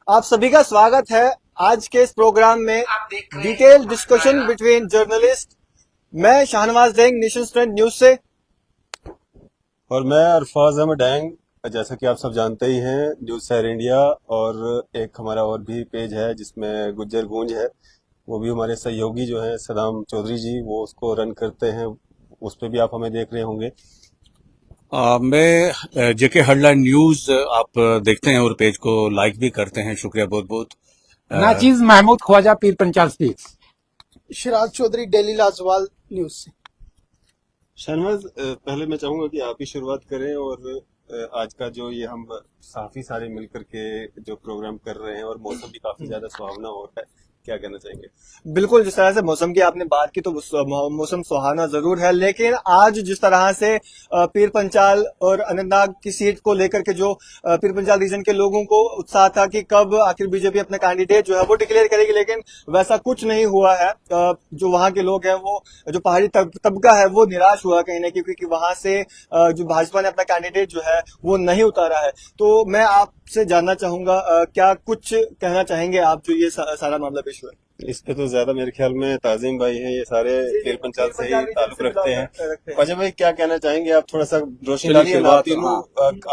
आप सभी का स्वागत है आज के इस प्रोग्राम में डिटेल डिस्कशन बिटवीन जर्नलिस्ट। मैं Shahnawaz Deng, nation student news से। और मैं अरफाज अहमद डैंग। जैसा कि आप सब जानते ही हैं, न्यूज शहर इंडिया और एक हमारा और भी पेज है जिसमें गुज्जर गूंज है। वो भी हमारे सहयोगी जो है सदाम चौधरी जी, वो उसको रन करते हैं। उस पर भी आप हमें देख रहे होंगे। मैं जेके हेडलाइन न्यूज आप देखते हैं और पेज को लाइक भी करते हैं, शुक्रिया बहुत बहुत। नाचीज Mahmood Khwaja Peer Panchal speaks. Shiraz Chaudhary daily Lajwal news से। शहनवाज, पहले मैं चाहूंगा कि आप ही शुरुआत करें और आज का जो ये हम काफी सारे मिलकर के जो प्रोग्राम कर रहे हैं और मौसम भी काफी ज्यादा सुहावना हो रहा है, क्या कहना चाहेंगे? बिल्कुल, जिस तरह से मौसम की आपने बात की तो मौसम सुहाना जरूर है, लेकिन आज जिस तरह से पीर पंचाल और अनंतनाग की सीट को लेकर के जो पीर पंचाल रीजन के लोगों को उत्साह था कि कब आखिर बीजेपी अपना कैंडिडेट जो है वो डिक्लेयर करेगी, लेकिन वैसा कुछ नहीं हुआ है। जो वहां के लोग हैं, वो जो पहाड़ी तबका है, वो निराश हुआ कहीं ना कहीं, क्योंकि वहां से जो भाजपा ने अपना कैंडिडेट जो है वो नहीं उतारा है। तो मैं आपसे जानना चाहूंगा, क्या कुछ कहना चाहेंगे आप जो ये सारा मामला पेश हुआ है? इस पे तो ज्यादा मेरे ख्याल में ताजिम भाई हैं, ये सारे पीर पंचाल से ही ताल्लुक रखते हैं। ख्वाजा भाई, क्या कहना चाहेंगे आप? थोड़ा सा रोशनी डालिए ना। तीनों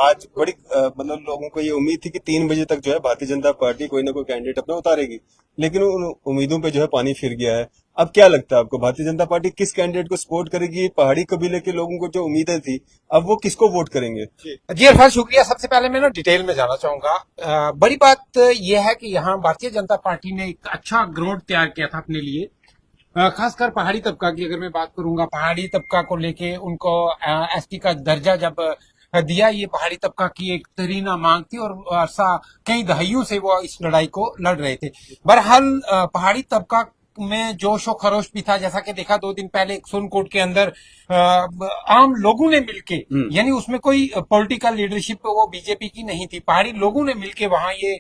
आज बड़ी मतलब लोगों को ये उम्मीद थी कि 3 बजे तक जो है भारतीय जनता पार्टी कोई ना कोई कैंडिडेट अपना उतारेगी, लेकिन उन उम्मीदों पे जो है पानी फिर गया है। अब क्या लगता है आपको, भारतीय जनता पार्टी किस कैंडिडेट को सपोर्ट करेगी? पहाड़ी कबीले के लोगों को जो उम्मीदें थी, अब वो किसको वोट करेंगे? जी अरफाज, शुक्रिया। सबसे पहले मैं डिटेल में जाना चाहूंगा। बड़ी बात यह है कि यहाँ भारतीय जनता पार्टी ने एक अच्छा ग्राउंड तैयार किया था अपने लिए। खासकर पहाड़ी तबका की अगर मैं बात करूंगा, पहाड़ी तबका को लेके उनको एसटी का दर्जा जब दिया, ये पहाड़ी तबका की एक तरीना मांग थी और अरसा कई दहाइयों से वो इस लड़ाई को लड़ रहे थे। बहरहाल पहाड़ी तबका में जोश और खरोश भी था, जैसा कि देखा 2 दिन पहले सुरनकोट के अंदर आम लोगों ने मिलके, यानी उसमें कोई पॉलिटिकल लीडरशिप वो बीजेपी की नहीं थी, पहाड़ी लोगों ने मिलके वहां ये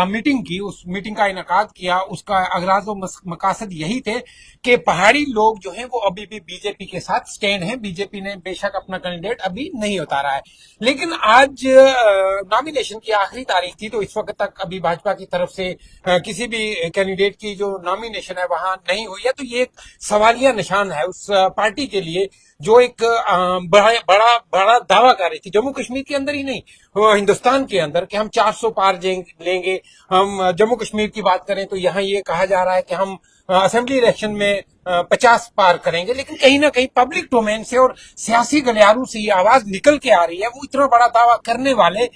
मीटिंग की। उस मीटिंग का इनकाद किया। उसका अगराज और मकासद यही थे कि पहाड़ी लोग जो हैं वो अभी भी बीजेपी के साथ स्टैंड हैं। बीजेपी ने बेशक अपना कैंडिडेट अभी नहीं उतारा है, लेकिन आज नॉमिनेशन की आखिरी तारीख थी, तो इस वक्त तक अभी भाजपा की तरफ से किसी भी कैंडिडेट की जो नॉमिनेशन है वहां नहीं हुई है। तो ये एक सवालिया निशान है उस पार्टी के लिए जो एक बड़ा बड़ा दावा कर रही थी, जम्मू कश्मीर के अंदर ही नहीं, हिंदुस्तान के अंदर, कि हम 400 पार लेंगे। हम जम्मू कश्मीर की बात करें तो यहाँ ये कहा जा रहा है कि हम असेंबली इलेक्शन में 50 पार करेंगे, लेकिन कहीं ना कहीं पब्लिक डोमेन से और सियासी गलियारों से ये आवाज निकल के आ रही है। वो इतना बड़ा दावा करने वाले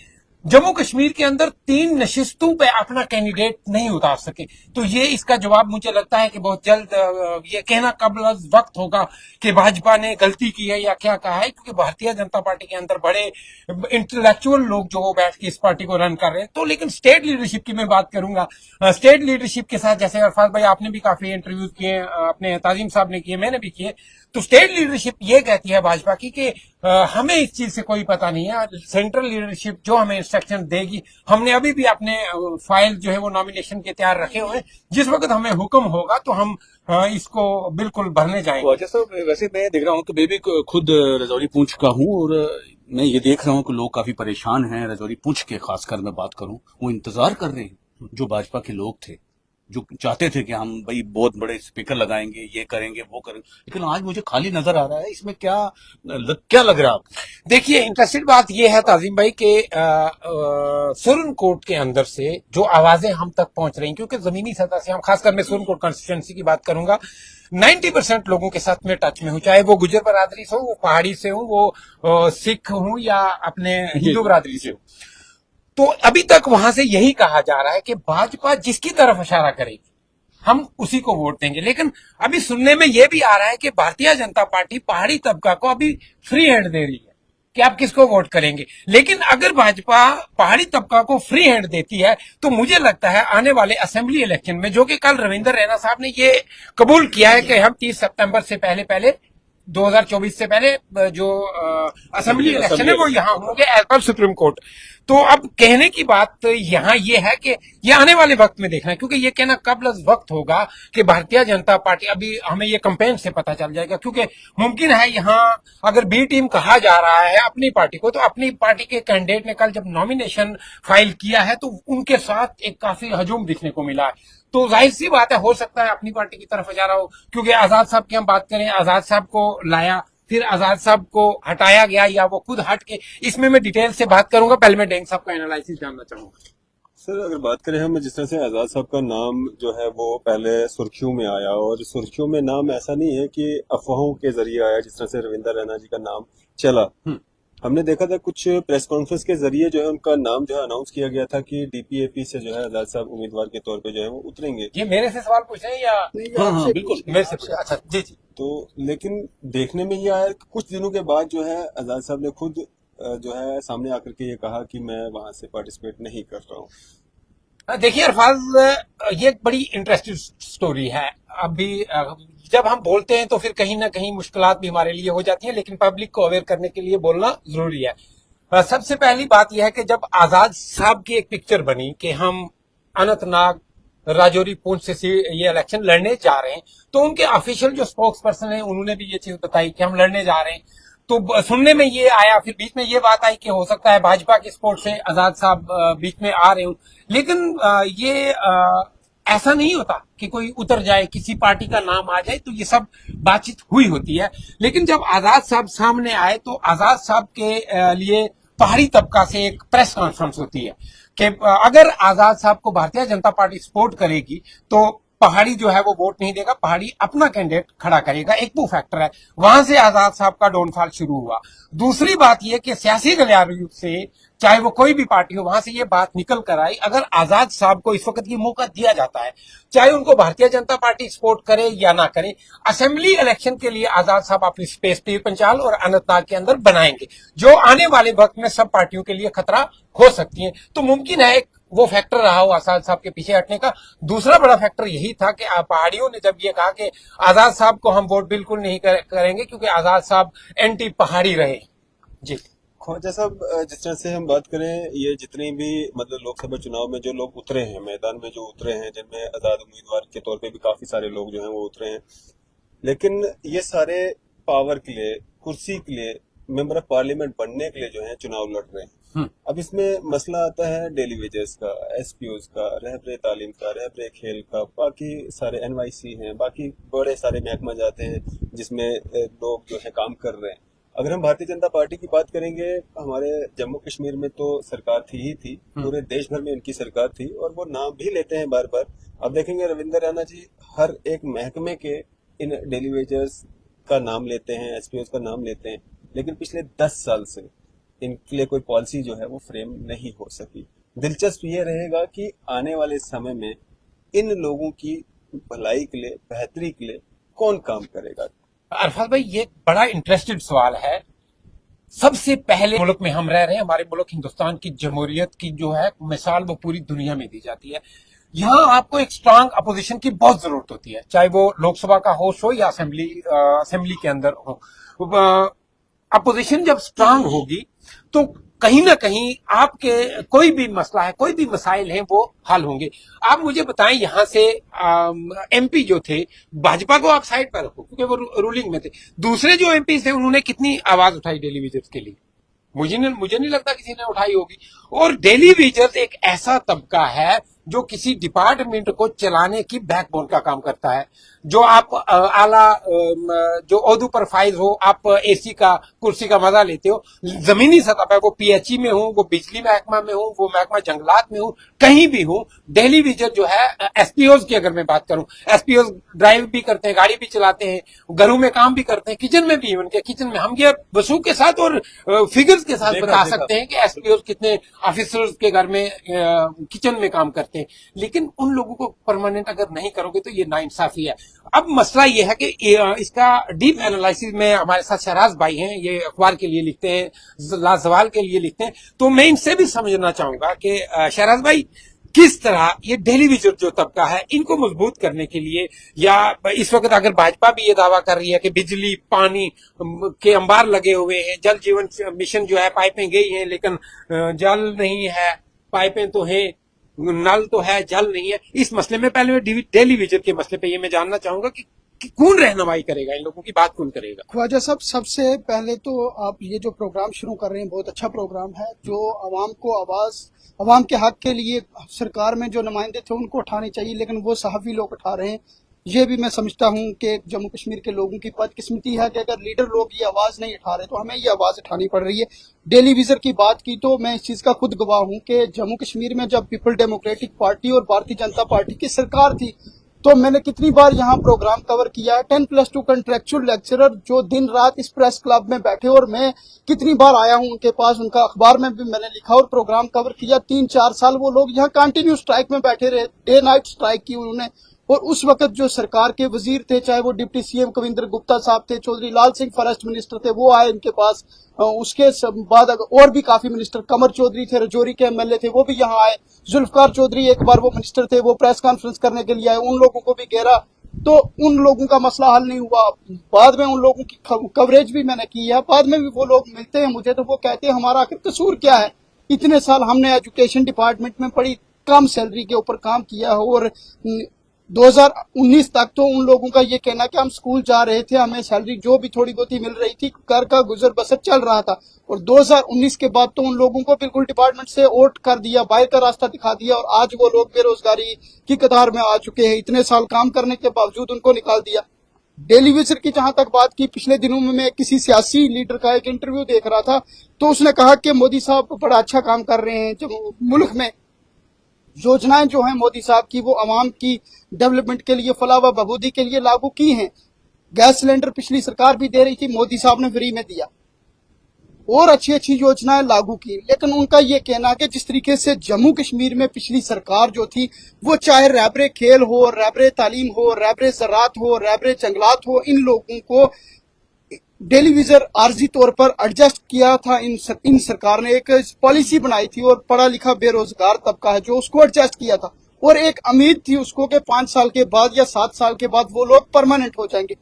जम्मू कश्मीर के अंदर 3 नशिस्तों पे अपना कैंडिडेट नहीं उतार सके, तो ये इसका जवाब मुझे लगता है कि बहुत जल्द ये कहना कबल वक्त होगा कि भाजपा ने गलती की है या क्या कहा है, क्योंकि भारतीय जनता पार्टी के अंदर बड़े इंटेलेक्चुअल लोग जो वो बैठ के इस पार्टी को रन कर रहे हैं। तो लेकिन स्टेट लीडरशिप की मैं बात करूंगा। स्टेट लीडरशिप के साथ, जैसे अरफाज भाई आपने भी काफी इंटरव्यूज किए, अपने ताजिम साहब ने किए, मैंने भी किए, तो स्टेट लीडरशिप ये कहती है भाजपा की कि हमें इस चीज से कोई पता नहीं है, सेंट्रल लीडरशिप जो हमें इंस्ट्रक्शन देगी, हमने अभी भी अपने फाइल जो है वो नॉमिनेशन के तैयार रखे हुए हैं, जिस वक्त हमें हुक्म होगा तो हम इसको बिल्कुल भरने जाएंगे। जैसा वैसे मैं देख रहा हूँ कि मैं भी खुद रजौरी पूंछ का हूँ और मैं ये देख रहा हूँ कि लोग काफी परेशान हैं। रजौरी पूंछ के खासकर मैं बात करूँ, वो इंतजार कर रहे हैं, जो भाजपा के लोग थे, जो चाहते थे कि हम भाई बहुत बड़े स्पीकर लगाएंगे, ये करेंगे वो करेंगे, लेकिन आज मुझे खाली नजर आ रहा है। इसमें क्या लग रहा है आपको? देखिए, इंटरेस्टेड बात यह है ताजिम भाई कि सुरनकोट के अंदर से जो आवाजें हम तक पहुंच रही हैं, क्योंकि जमीनी सतह से हम, खासकर मैं सुरनकोट कॉन्स्टिट्यूंसी की बात करूंगा, 90% लोगों के साथ में टच में हूं, चाहे वो गुजर बरादरी से हो, वो पहाड़ी से हो, वो सिख हूं या अपने हिंदू बरादरी से हो। तो अभी तक वहां से यही कहा जा रहा है कि भाजपा जिसकी तरफ इशारा करेगी हम उसी को वोट देंगे, लेकिन अभी सुनने में यह भी आ रहा है कि भारतीय जनता पार्टी पहाड़ी तबका को अभी फ्री हैंड दे रही है कि आप किसको वोट करेंगे। लेकिन अगर भाजपा पहाड़ी तबका को फ्री हैंड देती है तो मुझे लगता है आने वाले असेंबली इलेक्शन में, जो कि कल रविंदर रैना साहब ने ये कबूल किया है कि हम 30 सितंबर से पहले 2024 से पहले जो असेंबली इलेक्शन है वो यहाँ होंगे एज पर सुप्रीम कोर्ट, तो अब कहने की बात यहाँ ये है कि ये आने वाले वक्त में देखना है, क्योंकि ये कहना कब वक्त होगा कि भारतीय जनता पार्टी, अभी हमें ये कैंपेन से पता चल जाएगा, क्योंकि मुमकिन है यहाँ अगर बी टीम कहा जा रहा है अपनी पार्टी को, तो अपनी पार्टी के कैंडिडेट ने कल जब नॉमिनेशन फाइल किया है तो उनके साथ एक काफी हजूम दिखने को मिला है। तो जाहिर सी बात है, हो सकता है अपनी पार्टी की तरफ जा रहा हो, क्योंकि आजाद साहब की हम बात करें, आजाद साहब को लाया, फिर आजाद साहब को हटाया गया या वो खुद हट के, इसमें मैं डिटेल से बात करूंगा। पहले मैं डेंग साहब का एनालिसिस जानना चाहूंगा। सर, अगर बात करें हम, जिस तरह से आजाद साहब का नाम जो है वो पहले सुर्खियों में आया, और सुर्खियों में नाम ऐसा नहीं है कि अफवाहों के जरिए आया, जिस तरह से रविंदर रैना जी का नाम चला। हमने देखा था कुछ प्रेस कॉन्फ्रेंस के जरिए जो है उनका नाम जो है अनाउंस किया गया था कि डीपीएपी से जो है आजाद साहब उम्मीदवार के तौर पे जो है वो उतरेंगे। ये मेरे से सवाल पूछ रहे हैं या? हाँ, बिल्कुल मेरे से पूछे। अच्छा, जी जी। तो लेकिन देखने में ये आया कि कुछ दिनों के बाद जो है आजाद साहब ने खुद जो है सामने आकर के ये कहा कि मैं वहां से पार्टिसिपेट नहीं कर रहा हूँ। देखिए अरफाज, ये एक बड़ी इंटरेस्टिंग स्टोरी है। अभी जब हम बोलते हैं तो फिर कहीं ना कहीं मुश्किलात भी हमारे लिए हो जाती हैं, लेकिन पब्लिक को अवेयर करने के लिए बोलना जरूरी है। सबसे पहली बात यह है कि जब आजाद साहब की एक पिक्चर बनी कि हम अनंतनाग, राजौरी, पुंछ से ये इलेक्शन लड़ने जा रहे हैं, तो उनके ऑफिशियल जो स्पोक्स पर्सन है उन्होंने भी ये चीज बताई कि हम लड़ने जा रहे हैं। तो सुनने में ये आया, फिर बीच में ये बात आई कि हो सकता है भाजपा के सपोर्ट से आजाद साहब बीच में आ रहे हो, लेकिन ये ऐसा नहीं होता कि कोई उतर जाए, किसी पार्टी का नाम आ जाए तो ये सब बातचीत हुई होती है। लेकिन जब आजाद साहब सामने आए तो आजाद साहब के लिए पहाड़ी तबका से एक प्रेस कॉन्फ्रेंस होती है कि अगर आजाद साहब को भारतीय जनता पार्टी सपोर्ट करेगी तो पहाड़ी जो है वो वोट नहीं देगा, पहाड़ी अपना कैंडिडेट खड़ा करेगा। एक वो फैक्टर है, वहां से आजाद साहब का डाउनफॉल शुरू हुआ। दूसरी बात यह कि सियासी गलियारे से, चाहे वो कोई भी पार्टी हो, वहां से ये बात निकल कर आई, अगर आजाद साहब को इस वक्त ये मौका दिया जाता है, चाहे उनको भारतीय जनता पार्टी सपोर्ट करे या ना करे, असेंबली इलेक्शन के लिए आजाद साहब अपनी स्पेस पीर पंचाल और अनंतनाग के अंदर बनाएंगे, जो आने वाले वक्त में सब पार्टियों के लिए खतरा हो सकती है। तो मुमकिन है एक वो फैक्टर रहा हो आजाद साहब के पीछे हटने का। दूसरा बड़ा फैक्टर यही था कि पहाड़ियों ने जब ये कहा कि आजाद साहब को हम वोट बिल्कुल नहीं करेंगे क्योंकि आजाद साहब एंटी पहाड़ी रहे। जी ख्वाजा साहब, जिस तरह से हम बात करें, ये जितनी भी मतलब लोकसभा चुनाव में जो लोग उतरे हैं, मैदान में जो उतरे हैं, जिनमें आजाद उम्मीदवार के तौर पे भी काफी सारे लोग जो हैं वो उतरे हैं, लेकिन ये सारे पावर के लिए, कुर्सी के लिए, मेंबर ऑफ पार्लियामेंट बनने के लिए जो है चुनाव लड़ रहे हैं। अब इसमें मसला आता है डेली वेजेस का, एसपीओज का, रहबरे तालीम का, रहबरे खेल का, बाकी सारे एनवाईसी हैं, बाकी बड़े सारे महकमा जाते हैं जिसमें लोग जो है काम कर रहे हैं। अगर हम भारतीय जनता पार्टी की बात करेंगे, हमारे जम्मू कश्मीर में तो सरकार थी ही थी, पूरे देश भर में उनकी सरकार थी और वो नाम भी लेते हैं बार बार। अब देखेंगे रविंदर रैना जी हर एक महकमे के इन डेली वेजर्स का नाम लेते हैं, एसपीओज का नाम लेते हैं, लेकिन पिछले 10 साल से इनके लिए कोई पॉलिसी जो है वो फ्रेम नहीं हो सकी। दिलचस्प ये रहेगा कि आने वाले समय में इन लोगों की भलाई के लिए, बेहतरी के लिए कौन काम करेगा। अरफाज भाई, ये बड़ा इंटरेस्टेड सवाल है। सबसे पहले मुल्क में हम रह रहे हैं, हमारे मुल्क हिंदुस्तान की जमहूरियत की जो है मिसाल वो पूरी दुनिया में दी जाती है। यहाँ आपको एक स्ट्रांग अपोजिशन की बहुत जरूरत होती है, चाहे वो लोकसभा का होस्ट हो या असेंबली के अंदर हो। अपोजिशन जब स्ट्रांग होगी तो कहीं ना कहीं आपके कोई भी मसला है, कोई भी मसाइल हैं, वो हल होंगे। आप मुझे बताएं, यहाँ से एमपी जो थे, भाजपा को आप साइड पर रखो क्योंकि वो रूलिंग में थे, दूसरे जो एमपी थे उन्होंने कितनी आवाज उठाई डेली वेजर्स के लिए? मुझे नहीं लगता किसी ने उठाई होगी। और डेली वेजर्स एक ऐसा तबका है जो किसी डिपार्टमेंट को चलाने की बैकबोन का काम करता है। जो आप आला जो ओहदों पर फाइज हो, आप एसी का कुर्सी का मजा लेते हो, जमीनी सतह पर, वो पीएचई में हो, वो बिजली महकमा में हो, वो महकमा जंगलात में हो, कहीं भी हो, डेली वेजर जो है, एसपीओज की अगर मैं बात करूं, एसपीओज ड्राइव भी करते हैं, गाड़ी भी चलाते हैं, घरों में काम भी करते हैं, किचन में भी, उनके किचन में हम ये वसूख के साथ और फिगर्स के साथ बता सकते हैं कि एसपीओज कितने ऑफिसर्स के घर में किचन में काम करते हैं। लेकिन उन लोगों को परमानेंट अगर नहीं करोगे तो ये नाइंसाफी है। अब मसला ये है कि इसका डीप एनालिसिस में हमारे साथ शहराज भाई हैं, ये अखबार के लिए लिखते हैं, लाजवाल के लिए लिखते हैं, तो मैं इनसे भी समझना चाहूंगा कि शहराज भाई, किस तरह ये डेली विजिट जो तबका है इनको मजबूत करने के लिए, या इस वक्त अगर भाजपा भी ये दावा कर रही है कि बिजली पानी के अंबार लगे हुए हैं, जल जीवन मिशन जो है पाइपें गई हैं लेकिन जल नहीं है, पाइपें तो हैं, नल तो है, जल नहीं है, इस मसले में पहले मैं डेली विजिट के मसले पे ये मैं जानना चाहूंगा कि कौन रहनुमाई करेगा, इन लोगों की बात कौन करेगा। ख्वाजा साहब, सबसे पहले तो आप ये जो प्रोग्राम शुरू कर रहे हैं बहुत अच्छा प्रोग्राम है, जो आवाम को आवाज, आवाम के हक के लिए सरकार में जो नुमाइंदे थे उनको उठाने चाहिए, लेकिन वो सहाफी लोग उठा रहे हैं। ये भी मैं समझता हूँ कि जम्मू कश्मीर के लोगों की बदकिस्मती है कि अगर लीडर लोग ये आवाज नहीं उठा रहे तो हमें ये आवाज उठानी पड़ रही है। डेली विजर की बात की तो मैं इस चीज का खुद गवाह हूँ कि जम्मू कश्मीर में जब पीपल डेमोक्रेटिक पार्टी और भारतीय जनता पार्टी की सरकार थी तो मैंने कितनी बार यहाँ प्रोग्राम कवर किया है। 10+2 कंट्रेक्चुअल लेक्चरर जो दिन रात इस प्रेस क्लब में बैठे, और मैं कितनी बार आया हूँ उनके पास, उनका अखबार में भी मैंने लिखा और प्रोग्राम कवर किया। 3-4 साल वो लोग यहाँ कंटिन्यू स्ट्राइक में बैठे रहे, डे नाइट स्ट्राइक की उन्होंने। और उस वक्त जो सरकार के वजीर थे, चाहे वो डिप्टी सीएम कविंद्र गुप्ता साहब थे, चौधरी लाल सिंह फॉरेस्ट मिनिस्टर थे, वो आए इनके पास। उसके बाद और भी काफी मिनिस्टर, कमर चौधरी थे, रजौरी के एमएलए थे, वो भी यहाँ आए। जुल्फकार चौधरी एक बार वो मिनिस्टर थे, वो प्रेस कॉन्फ्रेंस करने के लिए आए, उन लोगों को भी घेरा, तो उन लोगों का मसला हल नहीं हुआ। बाद में उन लोगों की कवरेज भी मैंने की है, बाद में भी वो लोग मिलते हैं मुझे तो वो कहते हैं हमारा आखिर कसूर क्या है, इतने साल हमने एजुकेशन डिपार्टमेंट में बड़ी कम सैलरी के ऊपर काम किया है, और 2019 तक तो उन लोगों का ये कहना कि हम स्कूल जा रहे थे, हमें सैलरी जो भी थोड़ी बहुत ही मिल रही थी, घर का गुजर बसर चल रहा था। और 2019 के बाद तो उन लोगों को बिल्कुल डिपार्टमेंट से आउट कर दिया, बाहर का रास्ता दिखा दिया, और आज वो लोग बेरोजगारी की कतार में आ चुके हैं। इतने साल काम करने के बावजूद उनको निकाल दिया। डेली विजर की जहां तक बात की, पिछले दिनों में मैं किसी सियासी लीडर का एक इंटरव्यू देख रहा था, तो उसने कहा कि मोदी साहब बड़ा अच्छा काम कर रहे हैं, जो मुल्क में योजनाएं जो हैं मोदी साहब की वो अवाम की डेवलपमेंट के लिए, फलाह व बहबूदी के लिए लागू की हैं। गैस सिलेंडर पिछली सरकार भी दे रही थी, मोदी साहब ने फ्री में दिया, और अच्छी अच्छी योजनाएं लागू की। लेकिन उनका ये कहना कि जिस तरीके से जम्मू कश्मीर में पिछली सरकार जो थी, वो चाहे रहबरे खेल हो, रहबरे तालीम हो, रहबरे ज़राअत हो, रहबरे जंगलात हो, इन लोगों को डेली विजर आर्जी तौर पर एडजस्ट किया था। इन सरकार ने एक पॉलिसी बनाई थी, और पढ़ा लिखा बेरोजगार तबका है जो उसको एडजस्ट किया था, और एक उम्मीद थी उसको कि 5 साल के बाद या 7 साल के बाद वो लोग परमानेंट हो जाएंगे।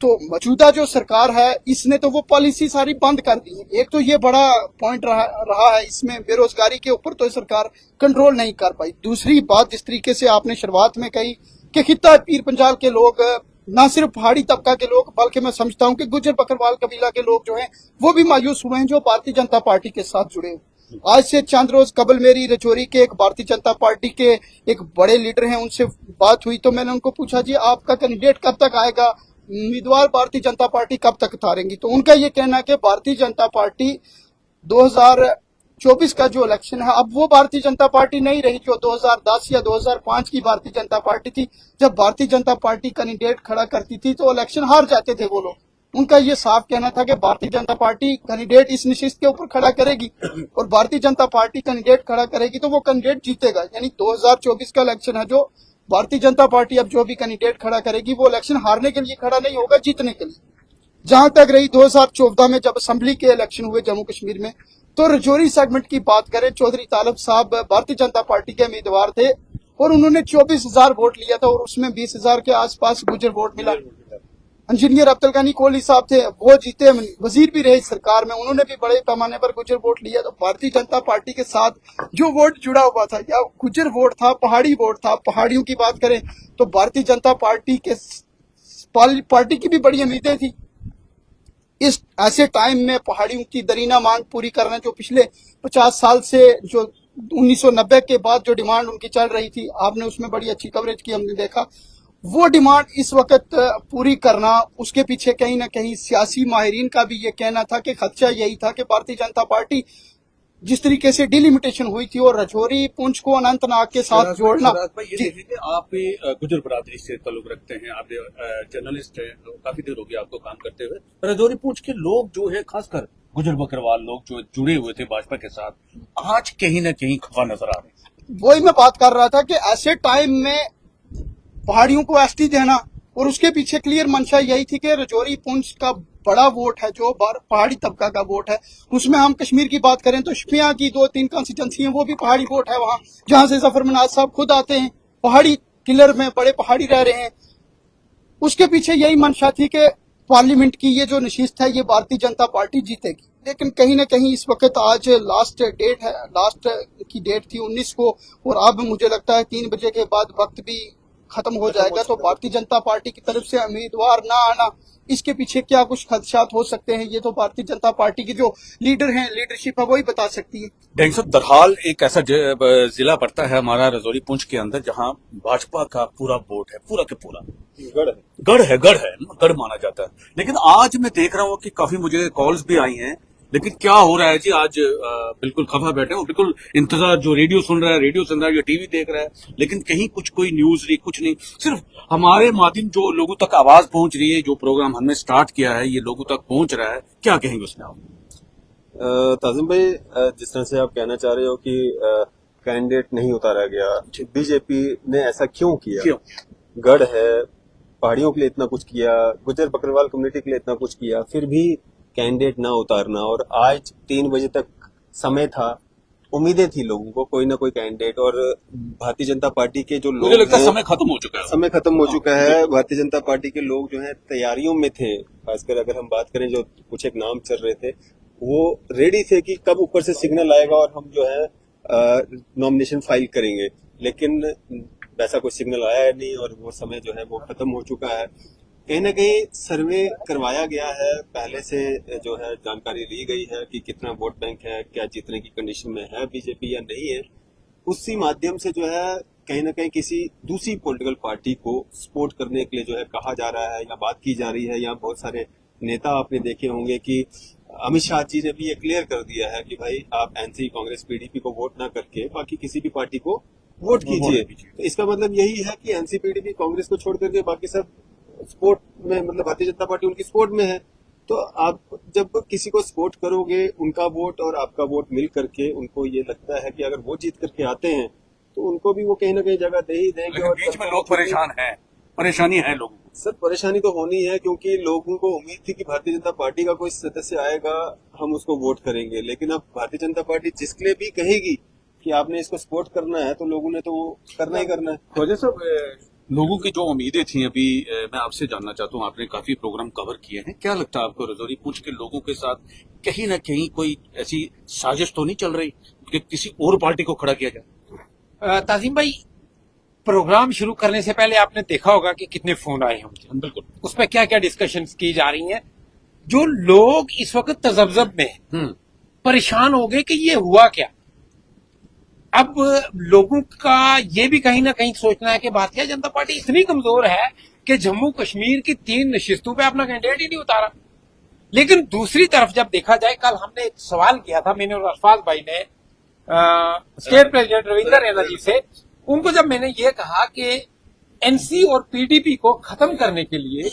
तो मौजूदा जो सरकार है इसने तो वो पॉलिसी सारी बंद कर दी है। एक तो ये बड़ा पॉइंट रहा है इसमें, बेरोजगारी के ऊपर तो सरकार कंट्रोल नहीं कर पाई। दूसरी बात, जिस तरीके से आपने शुरुआत में कही कि खित्ता पीर पंजाल के लोग, ना सिर्फ पहाड़ी तबका के लोग, बल्कि मैं समझता हूं कि गुज्जर बकरवाल कबीला के लोग जो हैं वो भी मायूस हुए हैं, जो भारतीय जनता पार्टी के साथ जुड़े हुए। आज से चंद रोज कबल मेरी रजौरी के एक भारतीय जनता पार्टी के एक बड़े लीडर हैं, उनसे बात हुई तो मैंने उनको पूछा, जी आपका कैंडिडेट कब तक आएगा, उम्मीदवार भारतीय जनता पार्टी कब तक उतारेंगी? तो उनका ये कहना है कि भारतीय जनता पार्टी 2024 का जो इलेक्शन है, अब वो भारतीय जनता पार्टी नहीं रही जो 2010 या 2005 की भारतीय जनता पार्टी थी। जब भारतीय जनता पार्टी कैंडिडेट खड़ा करती थी तो इलेक्शन हार जाते थे वो लोग। उनका ये साफ कहना था कि भारतीय जनता पार्टी कैंडिडेट इस निशिस्त के ऊपर खड़ा करेगी, और भारतीय जनता पार्टी कैंडिडेट खड़ा करेगी तो वो कैंडिडेट जीतेगा। यानी 2024 का इलेक्शन है, जो भारतीय जनता पार्टी अब जो भी कैंडिडेट खड़ा करेगी वो इलेक्शन हारने के लिए खड़ा नहीं होगा, जीतने के लिए। जहां तक रही 2014 में जब असेंबली के इलेक्शन हुए जम्मू कश्मीर में, तो रजौरी सेगमेंट की बात करें, चौधरी तालब साहब भारतीय जनता पार्टी के उम्मीदवार थे, और उन्होंने 24,000 वोट लिया था, और उसमें 20,000 के आसपास गुजर वोट मिला। इंजीनियर अब्दुल गनी कोहली साहब थे, वो जीते, वजीर भी रहे सरकार में, उन्होंने भी बड़े पैमाने पर गुजर वोट लिया। तो भारतीय जनता पार्टी के साथ जो वोट जुड़ा हुआ था, या गुजर वोट था, पहाड़ी वोट था, पहाड़ियों की बात करें तो भारतीय जनता पार्टी की भी बड़ी उम्मीदें थी। इस ऐसे टाइम में पहाड़ियों की दरीना मांग पूरी करना, जो पिछले 50 साल से, जो 1990 के बाद जो डिमांड उनकी चल रही थी, आपने उसमें बड़ी अच्छी कवरेज की, हमने देखा। वो डिमांड इस वक्त पूरी करना, उसके पीछे कहीं ना कहीं सियासी माहिरीन का भी ये कहना था कि खदशा यही था कि भारतीय जनता पार्टी जिस तरीके से डिलिमिटेशन हुई थी, और रजौरी पुंछ को अनंतनाग के साथ जोड़ना। ये देखिए कि आप भी गुजर बरादरी से ताल्लुक रखते हैं, आप जर्नलिस्ट हैं, काफी देर हो गया आपको काम करते हुए। रजौरी पुंछ के लोग जो है, खासकर गुजर बकरवाल लोग जो जुड़े हुए थे भाजपा के साथ, आज कहीं ना कहीं खफा नजर आ रहे हैं। वही मैं बात कर रहा था कि ऐसे टाइम में पहाड़ियों को एसटी देना, और उसके पीछे क्लियर मंशा यही थी कि रजौरी पुंछ का बड़ा वोट है, जो पहाड़ी तबका का वोट है, उसमें हम कश्मीर की बात करें तो शपिया की 2-3 कॉन्स्टिट्यूंसी है, वो भी पहाड़ी वोट है वहां, जहां से जफर मनाज साहब खुद आते हैं, पहाड़ी किलर में बड़े पहाड़ी रह रहे हैं। उसके पीछे यही मंशा थी कि पार्लियामेंट की ये जो नशिस्त है ये भारतीय जनता पार्टी जीतेगी, लेकिन कहीं ना कहीं इस वक्त आज लास्ट डेट है, लास्ट की डेट थी 19 को, और अब मुझे लगता है 3 बजे के बाद वक्त भी खत्म हो जाएगा, तो भारतीय जनता पार्टी की तरफ से उम्मीदवार ना आना, इसके पीछे क्या कुछ खदशात हो सकते हैं, ये तो भारतीय जनता पार्टी की जो लीडर हैं, लीडरशिप है, वही बता सकती है। डेंग साहब, दरहाल एक ऐसा जिला पड़ता है हमारा रजौरी पुंछ के अंदर जहां भाजपा का पूरा वोट है, पूरा के पूरा गढ़ माना जाता है। लेकिन आज मैं देख रहा हूं कि काफी मुझे कॉल्स भी आई हैं, लेकिन क्या हो रहा है जी, आज बिल्कुल खफा बैठे हो, बिल्कुल इंतजार, जो रेडियो सुन रहा है, जो टीवी देख रहा है, लेकिन कहीं कोई न्यूज नहीं, कुछ नहीं, सिर्फ हमारे माध्यम जो लोगों तक आवाज पहुंच रही है, जो प्रोग्राम हमने स्टार्ट किया है ये लोगों तक पहुंच रहा है, क्या कहेंगे उसमें आप? ताजिम भाई, जिस तरह से आप कहना चाह रहे हो कि कैंडिडेट नहीं उतारा गया, बीजेपी ने ऐसा क्यों किया? गढ़ है, पहाड़ियों के लिए इतना कुछ किया, गुजर बकरवाल कम्युनिटी के लिए इतना कुछ किया, फिर भी कैंडिडेट ना उतारना, और आज 3 बजे तक समय था, उम्मीदें थी लोगों को कोई ना कोई कैंडिडेट, और भारतीय जनता पार्टी के जो लोग, मुझे लगता है समय खत्म हो चुका है। भारतीय जनता पार्टी के लोग जो है तैयारियों में थे, खासकर अगर हम बात करें जो कुछ एक नाम चल रहे थे, वो रेडी थे कि कब ऊपर से सिग्नल आएगा और हम जो है नॉमिनेशन फाइल करेंगे, लेकिन वैसा कोई सिग्नल आया नहीं और वो समय जो है वो खत्म हो चुका है। कहीं ना कहीं सर्वे करवाया गया है, पहले से जो है जानकारी ली गई है कि कितना वोट बैंक है, क्या जीतने की कंडीशन में है बीजेपी या नहीं है, उसी माध्यम से जो है कहीं ना कहीं किसी दूसरी पॉलिटिकल पार्टी को सपोर्ट करने के लिए जो है कहा जा रहा है या बात की जा रही है। या बहुत सारे नेता आपने देखे होंगे कि अमित शाह जी ने भी ये क्लियर कर दिया है कि भाई आप एनसी, कांग्रेस, पीडीपी को वोट ना करके बाकी किसी भी पार्टी को वोट कीजिए। तो इसका मतलब यही है कि एनसी, पीडीपी, कांग्रेस को छोड़ करके बाकी सब सपोर्ट में, मतलब भारतीय जनता पार्टी उनकी सपोर्ट में है। तो आप जब किसी को सपोर्ट करोगे, उनका वोट और आपका वोट मिल करके उनको ये लगता है कि अगर वो जीत करके आते हैं तो उनको भी वो कहीं ना कहीं जगह दे ही देंगे। और बीच में लोग परेशान हैं, परेशानी है लोगों को। सर, परेशानी तो होनी है, क्योंकि लोगों को उम्मीद थी कि भारतीय जनता पार्टी का कोई सदस्य आएगा, हम उसको वोट करेंगे, लेकिन अब भारतीय जनता पार्टी जिसके लिए भी कहेगी कि आपने इसको सपोर्ट करना है तो लोगों ने तो वो करना ही करना है। वजह सब लोगों की जो उम्मीदें थी, अभी मैं आपसे जानना चाहता हूँ, आपने काफी प्रोग्राम कवर किए हैं, क्या लगता है आपको रजौरी पुंछ के लोगों के साथ कहीं ना कहीं कोई ऐसी साजिश तो नहीं चल रही कि किसी और पार्टी को खड़ा किया जाए? ताजिम भाई, प्रोग्राम शुरू करने से पहले आपने देखा होगा कि कितने फोन आए होंगे, बिल्कुल, उसमें क्या क्या डिस्कशन की जा रही हैं। जो लोग इस वक्त तजब्जब में परेशान हो गए कि ये हुआ क्या। अब लोगों का ये भी कहीं ना कहीं सोचना है कि भारतीय जनता पार्टी इतनी कमजोर है कि जम्मू कश्मीर की 3 नशिस्तों पे अपना कैंडिडेट ही नहीं उतारा। लेकिन दूसरी तरफ जब देखा जाए, कल हमने एक सवाल किया था, मैंने और अरफाज भाई ने स्टेट प्रेसिडेंट रविंदर रैना जी से, उनको जब मैंने ये कहा कि एनसी और पीडीपी को खत्म करने के लिए,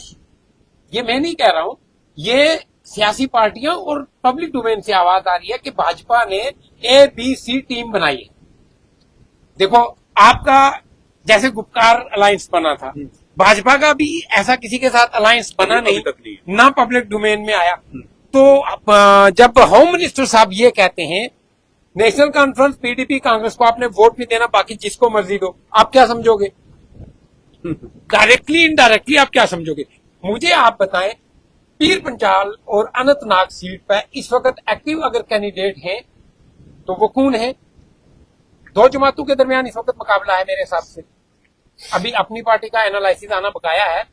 ये मैं नहीं कह रहा हूं, ये सियासी पार्टियां और पब्लिक डोमेन से आवाज आ रही है कि भाजपा ने ABC टीम बनाई है। देखो, आपका जैसे गुपकार अलायंस बना था, भाजपा का भी ऐसा किसी के साथ अलायंस बना नहीं, ना पब्लिक डोमेन में आया। तो जब होम मिनिस्टर साहब ये कहते हैं नेशनल कॉन्फ्रेंस, पीडीपी, कांग्रेस को आपने वोट नहीं देना, बाकी जिसको मर्जी दो, आप क्या समझोगे? डायरेक्टली इनडायरेक्टली आप क्या समझोगे? मुझे आप बताएं, पीर पंचाल और अनंतनाग सीट पर इस वक्त एक्टिव अगर कैंडिडेट हैं तो वो कौन है? 2 जमातों के दरमियान इस वक्त मुकाबला है मेरे हिसाब से। अभी अपनी पार्टी का एनालिसिस आना बकाया है,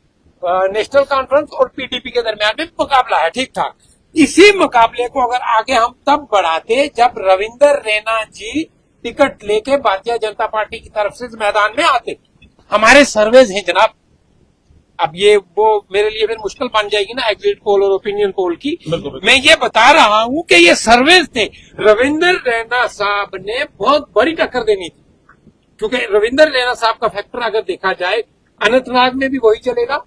नेशनल कॉन्फ्रेंस और पीडीपी के दरमियान भी मुकाबला है, ठीक ठाक। इसी मुकाबले को अगर आगे हम तब बढ़ाते जब रविंदर रैना जी टिकट लेके भारतीय जनता पार्टी की तरफ से मैदान में आते। हमारे सर्वेज हैं जनाब, अब ये वो मेरे लिए फिर मुश्किल बन जाएगी ना एग्जिट पोल और ओपिनियन पोल की। मैं ये बता रहा हूं कि ये सर्वेज थे, रविंदर रैना साहब ने बहुत बड़ी टक्कर देनी थी, क्योंकि रविंदर रैना साहब का फैक्टर अगर देखा जाए, अनंतनाग में भी वही चलेगा,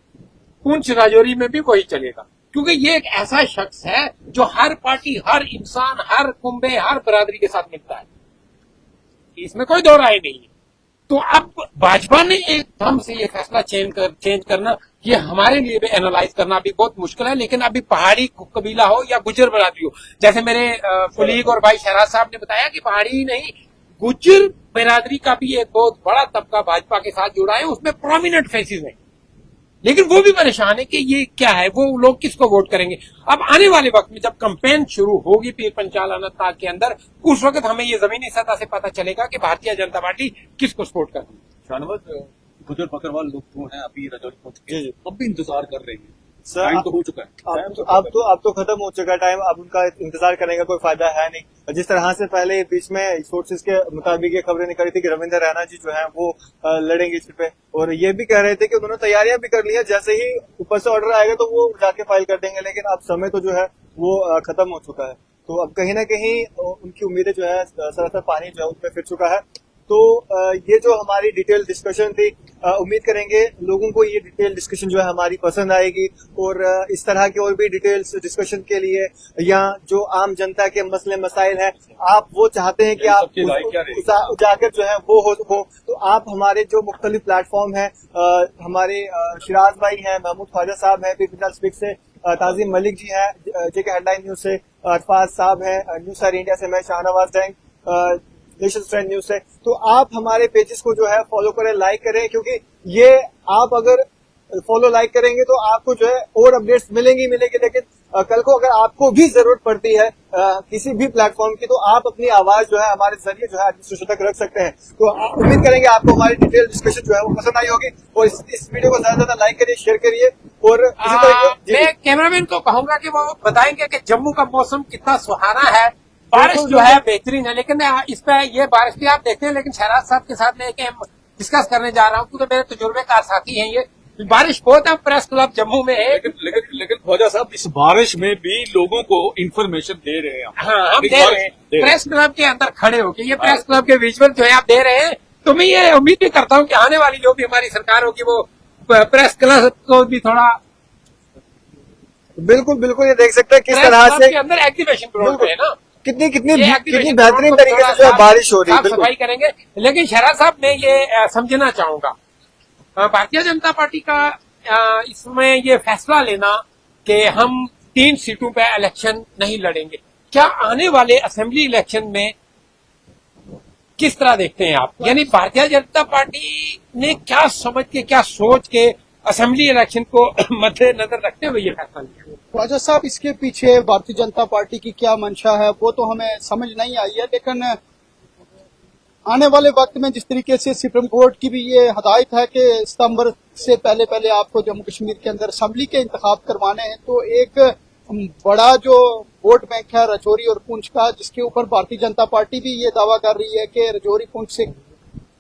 पुंछ राजौरी में भी वही चलेगा, क्योंकि ये एक ऐसा शख्स है जो हर पार्टी, हर इंसान, हर कुंबे, हर बरादरी के साथ मिलता है, इसमें कोई दो राय नहीं है। तो अब भाजपा ने एकदम से ये फैसला चेंज करना, ये हमारे लिए भी एनालाइज करना अभी बहुत मुश्किल है। लेकिन अभी पहाड़ी कबीला हो या गुज्जर बरादरी हो, जैसे मेरे कुलीग और भाई शहराज साहब ने बताया कि पहाड़ी ही नहीं, गुज्जर बिरादरी का भी एक बहुत बड़ा तबका भाजपा के साथ जुड़ा है, उसमें प्रोमिनेंट फेसेस हैं। लेकिन वो भी परेशान है कि ये क्या है, वो लोग किसको वोट करेंगे। अब आने वाले वक्त में जब कैंपेन शुरू होगी पीर पंचाल अनंतनाग के अंदर, उस वक्त हमें ये जमीनी सतह से पता चलेगा कि भारतीय जनता पार्टी किसको सपोर्ट करती है। शाहनवाज, गुजर बकरवाल लोग जो हैं अभी रजौरी पहुंच जी, जी। गए, अब भी इंतजार कर रहे हैं, सर, टाइम तो हो चुका है। अब तो खत्म हो चुका है टाइम, अब उनका इंतजार करने का कोई फायदा है नहीं। जिस तरह से पहले बीच में सोर्सेज के मुताबिक ये खबरें निकली थी कि रविंद्र रैना जी जो है वो लड़ेंगे इस पे, और ये भी कह रहे थे कि उन्होंने तैयारियां भी कर ली है, जैसे ही ऊपर से ऑर्डर आएगा तो वो जाके फाइल कर देंगे। लेकिन अब समय तो जो है वो खत्म हो चुका है, तो अब कहीं ना कहीं उनकी उम्मीदें जो है सरासर पानी जो है उसमें फिर चुका है। तो ये जो हमारी डिटेल डिस्कशन थी, उम्मीद करेंगे लोगों को ये डिटेल डिस्कशन जो है हमारी पसंद आएगी, और इस तरह के और भी डिटेल्स डिस्कशन के लिए या जो आम जनता के मसले मसाइल हैं, आप वो चाहते हैं कि आप उजागर जो है वो हो, तो आप हमारे जो मुख्तलिफ प्लेटफॉर्म है, हमारे शिराज भाई हैं, महमूद ख्वाजा साहब हैं पीर पंचाल स्पीक से, ताजिम मलिक जी हैं जेके हेडलाइन न्यूज से, अरफाज साहब हैं न्यूज सार इंडिया से, मैं Shahnawaz dang nation strength news से। तो आप हमारे पेजेस को जो है फॉलो करें, लाइक करें, क्योंकि ये आप अगर फॉलो लाइक करेंगे तो आपको जो है और अपडेट्स मिलेंगी। लेकिन कल को अगर आपको भी जरूरत पड़ती है किसी भी प्लेटफॉर्म की, तो आप अपनी आवाज जो है हमारे जरिए जो है एडमिनिस्ट्रेशन तक रख सकते हैं। तो उम्मीद करेंगे आपको हमारी डिटेल डिस्कशन जो है वो पसंद आई होगी, और इस वीडियो को ज्यादा ज्यादा लाइक करिए, शेयर करिए। और इसी तरह मैं कैमरामैन को कहूंगा कि वो बताएंगे कि जम्मू का मौसम कितना सुहाना है, बारिश जो है बेहतरीन है। लेकिन इस पे ये बारिश भी आप देखते हैं, लेकिन शहराज साहब के साथ मैं डिस्कस करने जा रहा हूँ क्योंकि मेरे तजुर्बेकार साथी हैं। ये बारिश बहुत है, प्रेस क्लब जम्मू में है, लेकिन ख्वाजा साहब इस बारिश में भी लोगों को इंफॉर्मेशन दे रहे हैं। हाँ, हम दे रहे हैं प्रेस क्लब के अंदर खड़े होके, ये प्रेस क्लब के विजुअल जो है आप दे रहे हैं। तो मैं ये उम्मीद भी करता हूँ कि आने वाली जो भी हमारी सरकार होगी वो प्रेस क्लब को भी थोड़ा बिल्कुल ये देख सकते हैं किस तरह से अंदर एक्टिवेशन ग्राउंड है ना, कितनी बेहतरीन तरीके से जो है बारिश हो रही है, सफाई करेंगे। लेकिन शहराज साहब मैं ये समझना चाहूंगा, भारतीय जनता पार्टी का इसमें ये फैसला लेना कि हम 3 सीटों पे इलेक्शन नहीं लड़ेंगे, क्या आने वाले असेंबली इलेक्शन में किस तरह देखते हैं आप? यानी भारतीय जनता पार्टी ने क्या समझ के, क्या सोच के असेंबली इलेक्शन को मद्देनजर रखते हुए ये फैसला लिया? ख्वाजा साहब, इसके पीछे भारतीय जनता पार्टी की क्या मंशा है वो तो हमें समझ नहीं आई है, लेकिन आने वाले वक्त में जिस तरीके से सुप्रीम कोर्ट की भी ये हदायत है कि सितंबर से पहले आपको जम्मू कश्मीर के अंदर असेंबली के इंतखाब करवाने हैं, तो एक बड़ा जो वोट बैंक है राजौरी और पुंछ का, जिसके ऊपर भारतीय जनता पार्टी भी ये दावा कर रही है कि राजौरी पुंछ से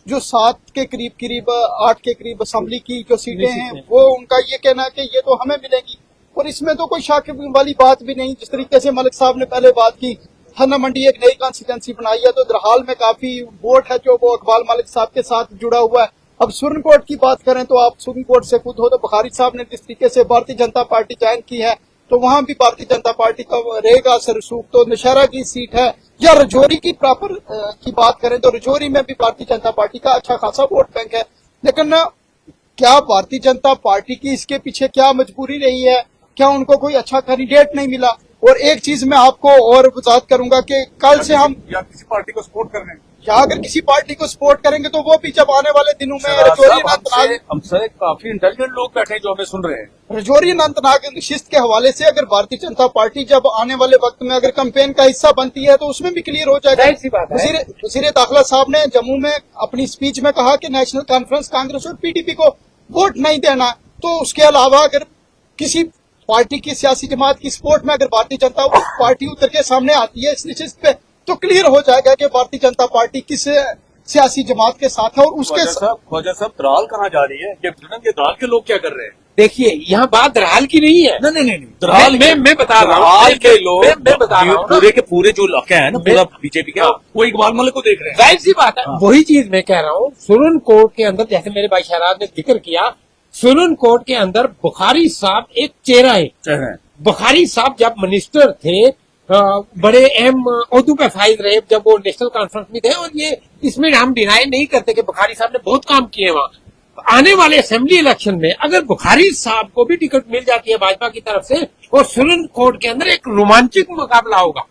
जो 7 के करीब 8 के करीब असेंबली की जो सीटें हैं, वो उनका ये कहना है कि ये तो हमें मिलेंगी। और इसमें तो कोई शक वाली बात भी नहीं। जिस तरीके से मलिक साहब ने पहले बात की, हन्ना मंडी एक नई कॉन्स्टिट्यूंसी बनाई है, तो दरहाल में काफी वोट है जो वो इकबाल मलिक साहब के साथ जुड़ा हुआ है। अब सुप्रीम कोर्ट की बात करें तो आप सुप्रीम कोर्ट से खुद हो, तो बुखारी साहब ने जिस तरीके से भारतीय जनता पार्टी ज्वाइन की है, तो वहां भी भारतीय जनता पार्टी का रहेगा सरसूख। तो नौशहरा की सीट है, या राजौरी की प्रॉपर की बात करें तो राजौरी में भी भारतीय जनता पार्टी का अच्छा खासा वोट बैंक है। लेकिन क्या भारतीय जनता पार्टी की इसके पीछे क्या मजबूरी रही है? क्या उनको कोई अच्छा कैंडिडेट नहीं मिला? और एक चीज मैं आपको और वजाहत करूंगा कि कल से हम या किसी पार्टी को सपोर्ट कर रहे हैं, या अगर किसी पार्टी को सपोर्ट करेंगे तो वो भी जब आने वाले दिनों में हमसे काफी इंटेलिजेंट लोग बैठे हैं जो हमें सुन रहे हैं। राजौरी अनंतनाग शिस्त के हवाले से अगर भारतीय जनता पार्टी जब आने वाले वक्त में अगर कैंपेन का हिस्सा बनती है तो उसमें भी क्लियर हो जाएगा। वजीर दाखिला साहब ने जम्मू में अपनी स्पीच में कहा कि नेशनल कॉन्फ्रेंस कांग्रेस और पीडीपी को वोट नहीं देना। तो उसके अलावा अगर किसी पार्टी की सियासी जमात की सपोर्ट में अगर भारतीय जनता पार्टी उतर के सामने आती है इस लिस्ट पे, तो क्लियर हो जाएगा कि भारतीय जनता पार्टी किस सियासी जमात के साथ है। और उसके ख्वाजा साहब दराल कहाँ जा रही है? ये दराल के लोग क्या कर रहे हैं? देखिए, यहाँ बात दराल की नहीं है। नहीं, दराल मैं बता रहा हूँ, दराल के लोग मैं बता रहा हूँ पूरे के पूरे जो इलाके हैं ना, पूरा बीजेपी का, वो इकबाल मलिक को देख रहे हैं। जाहिर सी बात है, वही चीज मैं कह रहा हूँ। सुप्रीम कोर्ट के अंदर, जैसे मेरे भाई शहराज ने जिक्र किया, सुप्रीम कोर्ट के अंदर बुखारी साहब एक चेहरा है। बुखारी साहब जब मिनिस्टर थे बड़े अहम ओहदों पे फाइज रहे जब वो नेशनल कॉन्फ्रेंस में थे, और ये इसमें हम डिनाई नहीं करते कि बुखारी साहब ने बहुत काम किए वहां। आने वाले असेंबली इलेक्शन में अगर बुखारी साहब को भी टिकट मिल जाती है भाजपा की तरफ से और सुप्रीम कोर्ट के अंदर एक रोमांचक मुकाबला होगा,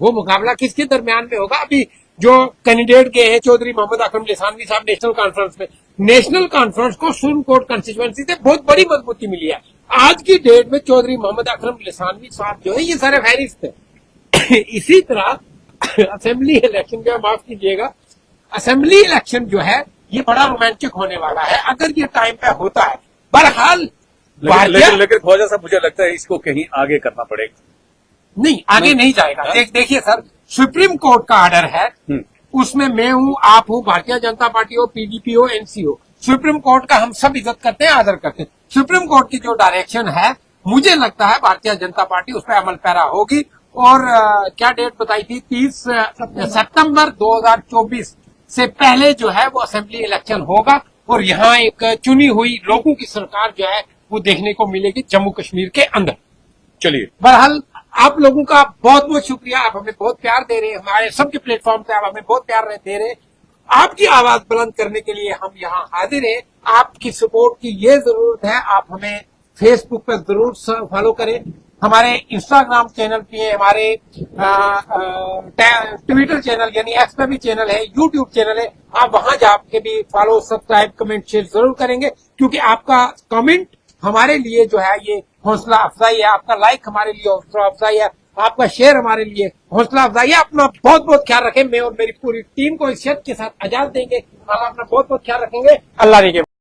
वो मुकाबला किसके दरमियान में होगा? अभी जो कैंडिडेट गए हैं चौधरी मोहम्मद अकरम लिसानवी साहब नेशनल कॉन्फ्रेंस में, नेशनल कॉन्फ्रेंस को सुप्रीम कोर्ट कंस्टिट्यूएंसी से बहुत बड़ी मजबूती मिली है। आज की डेट में चौधरी मोहम्मद अकरम लिसानवी साहब जो है ये सारे फहरिस्त है। इसी तरह असेंबली इलेक्शन जो है, माफ कीजिएगा, असेंबली इलेक्शन जो है ये बड़ा रोमांचक होने वाला है अगर ये टाइम पे होता है। बहरहाल लेकिन ख्वाजा साहब मुझे लगता है इसको कहीं आगे करना पड़ेगा। नहीं, आगे नहीं जाएगा। देखिए सर, सुप्रीम कोर्ट का ऑर्डर है, उसमें मैं हूं, आप हूं, भारतीय जनता पार्टी हो, पीडीपी हो, एनसी हो, सुप्रीम कोर्ट का हम सब इज्जत करते हैं, आदर करते हैं। सुप्रीम कोर्ट की जो डायरेक्शन है, मुझे लगता है भारतीय जनता पार्टी उस पर अमल पैरा होगी। और क्या डेट बताई थी? 30 सितंबर 2024 से पहले जो है वो असेंबली इलेक्शन होगा और यहाँ एक चुनी हुई लोगों की सरकार जो है वो देखने को मिलेगी जम्मू कश्मीर के अंदर। चलिए, बहरहाल आप लोगों का बहुत बहुत शुक्रिया, आप हमें बहुत प्यार दे रहे हैं, हमारे सबके प्लेटफॉर्म पे आप हमें बहुत प्यार दे रहे हैं। आपकी आवाज बुलंद करने के लिए हम यहाँ हाजिर हैं। आपकी सपोर्ट की ये जरूरत है। आप हमें फेसबुक पे जरूर फॉलो करें, हमारे इंस्टाग्राम चैनल पे, हमारे ट्विटर चैनल यानी एक्स पे भी चैनल है, यूट्यूब चैनल है, आप वहां जाके भी फॉलो, सब्सक्राइब, कमेंट, शेयर जरूर करेंगे, क्योंकि आपका कमेंट हमारे लिए जो है ये हौसला अफजाई है, आपका लाइक हमारे लिए हौसला अफजाई है, आपका शेयर हमारे लिए हौसला अफजाई है। अपना बहुत बहुत ख्याल रखें। मैं और मेरी पूरी टीम को इस शर्त के साथ इजाजत देंगे। हम अपना बहुत बहुत ख्याल रखेंगे। अल्लाह ने